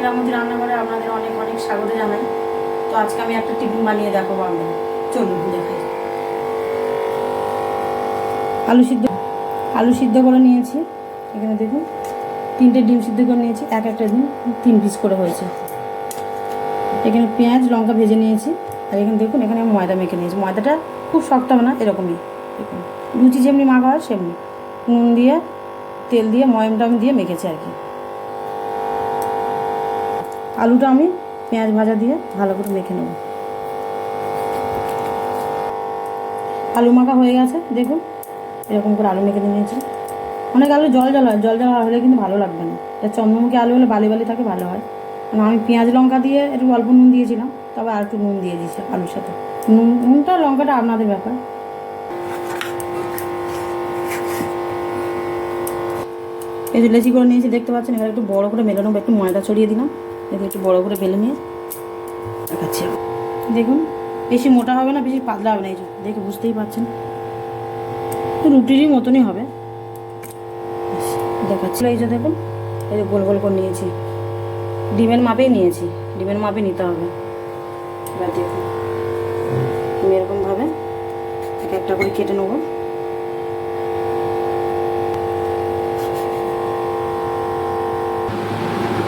হীরামতি রান্নাঘরে আপনাদের অনেক অনেক স্বাগত জানাই। তো আজকে আমি একটা টিফিন বানিয়ে দেখাবো আপনাদের। চলুন দেখাই। আলু সিদ্ধ করে নিয়েছি। এখানে দেখুন 3টে ডিম সিদ্ধ করে নিয়েছি। একটা ডিম 3 পিস করে হয়েছে। এখানে পেঁয়াজ লঙ্কা ভেজে নিয়েছি। আর এখানে দেখুন এখানে আমি ময়দা মেখে নিয়েছি। ময়দাটা খুব শক্ত হবে না, এরকমই দেখুন লুচি যেমনি মাখা হয় সেমনি নুন দিয়ে তেল দিয়ে ময়ম টয়ম দিয়ে মেখেছি আর কি। আলুটা আমি পেঁয়াজ ভাজা দিয়ে ভালো করে মেখে নেব। আলু মাখা হয়ে গেছে দেখুন, এরকম করে আলু মেখে নিয়েছি। অনেক আলু জল জল হয়, জল জল হলে কিন্তু ভালো লাগবে না। এটা চন্দ্রমুখী আলু হলে বালি বালি থাকে, ভালো হয়। আমি পেঁয়াজ লঙ্কা দিয়ে একটু অল্প নুন দিয়েছিলাম, তবে আর একটু নুন দিয়ে দিয়েছি আলুর সাথে। নুনটা লঙ্কাটা আপনাদের ব্যাপার। এই যে লেচি করে নিয়েছি দেখতে পাচ্ছেন। এবার একটু বড়ো করে মেলে নেবো, একটু ময়দা ছড়িয়ে দিলাম। এবার একটু বড়ো করে বেলে নিয়ে দেখাচ্ছি। দেখুন বেশি মোটা হবে না, বেশি পাতলা হবে না। এই যে দেখে বুঝতেই পারছেন রুটিরই মতনই হবে। দেখাচ্ছি এই যে দেখুন, এই যে গোল গোল করে নিয়েছি। ডিমের মাপেই নিয়েছি, ডিমের মাপে নিতে হবে। এবার দেখুন আমি এরকমভাবে একটা করে কেটে নেবো।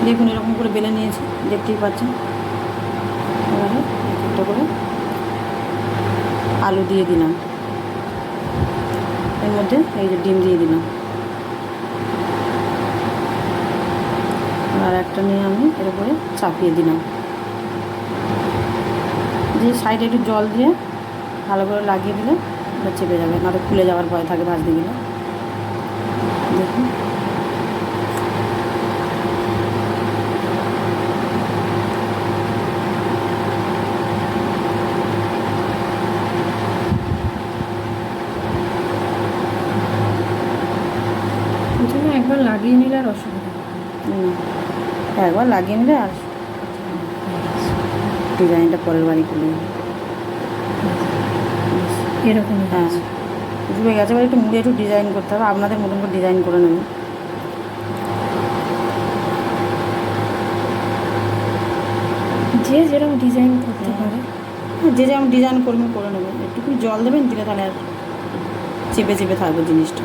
দেখুন এরকম করে বেলে নিয়েছি, দেখতেই পাচ্ছেন। এবারে একটা করে আলু দিয়ে দিলাম, এর মধ্যে এই যে ডিম দিয়ে দিলাম। আর একটা নিয়ে আমি এর উপরে চাপিয়ে দিলাম, দিয়ে সাইডে একটু জল দিয়ে ভালো করে লাগিয়ে দিলে এটা চেপে যাবে, না তো খুলে যাওয়ার ভয় থাকে ভাজতে গেলে। দেখুন একবার লাগিয়ে নিলে আর অসুবিধা একবার লাগিয়ে নিলে আর ডিজাইনটা পরের বাড়ি খুলে এরকম। হ্যাঁ ডুবে গেছে। এবার একটু মুড়ে একটু ডিজাইন করতে হবে, আপনাদের মতন করে ডিজাইন করে নেবেন। যে যেরকম ডিজাইন করতে পারে, যে যেমন ডিজাইন করবেন করে নেবেন। একটু জল দেবেন, দিলে তাহলে আর চেপে চেপে থাকবে জিনিসটা।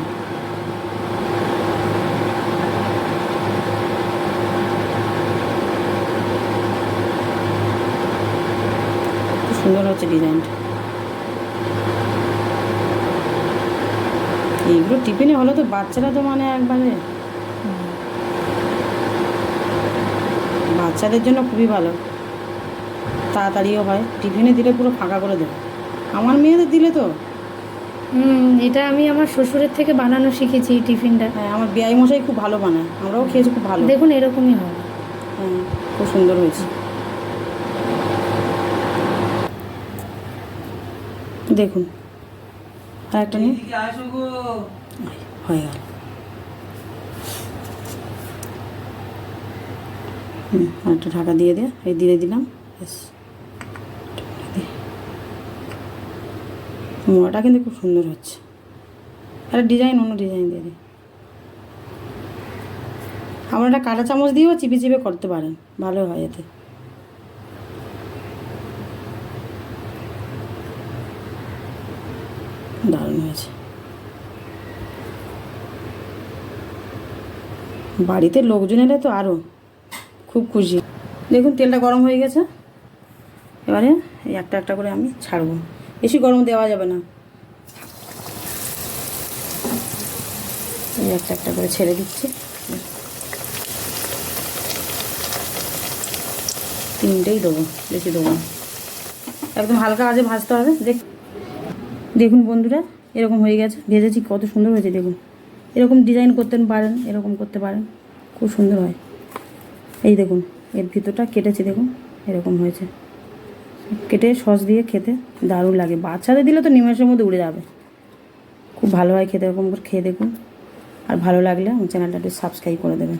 খুব সুন্দর হচ্ছে ডিজাইনটা। এইগুলো টিফিনে হলে তো বাচ্চারা তো মানে একবারে বাচ্চাদের জন্য খুবই ভালো, তাড়াতাড়িও হয়। টিফিনে দিলে পুরো ফাঁকা করে দেবে। আমার মেয়েদের দিলে তো এটা আমি আমার শ্বশুরের থেকে বানানো শিখেছি এই টিফিনটা। হ্যাঁ, আমার বেয়াই মশাই খুব ভালো বানায়, আমরাও খেয়েছি, খুব ভালো। দেখুন এরকমই হয়। হ্যাঁ খুব সুন্দর হয়েছে। দেখুন আর একটা নিয়ে হয়ে গেল। আর একটা ঢাকা দিয়ে এই দিয়ে দিলাম। ব্যাস, মোড়াটা কিন্তু খুব সুন্দর হচ্ছে। একটা ডিজাইন, অন্য ডিজাইন দিয়ে দিই। আপনারা একটা কাঁটা চামচ দিয়েও চিপে চিপে করতে পারেন, ভালো হয় এতে। দারুণ হয়েছে। বাড়িতে লোকজন এলে তো আরও খুব খুশি। দেখুন তেলটা গরম হয়ে গেছে। এবারে এই একটা একটা করে আমি ছাড়বো, বেশি গরম দেওয়া যাবে না। এই একটা একটা করে ছেড়ে দিচ্ছি। 3টেই দেবো, বেশি দেবো না। একদম হালকা আঁচে ভাজতে হবে। দেখুন বন্ধুরা এরকম হয়ে গেছে, ভেজেছি কত সুন্দর হয়েছে। দেখুন এরকম ডিজাইন করতে পারেন, এরকম করতে পারেন, খুব সুন্দর হয়। এই দেখুন এর ভিতরটা কেটেছি, দেখুন এরকম হয়েছে। কেটে সস দিয়ে খেতে দারুণ লাগে। বাচ্চাদের দিলে তো নিমেষের মধ্যে উড়ে যাবে, খুব ভালো হয় খেতে। এরকম করে খেয়ে দেখুন। আর ভালো লাগলে আমার চ্যানেলটা একটু সাবস্ক্রাইব করে দেবেন।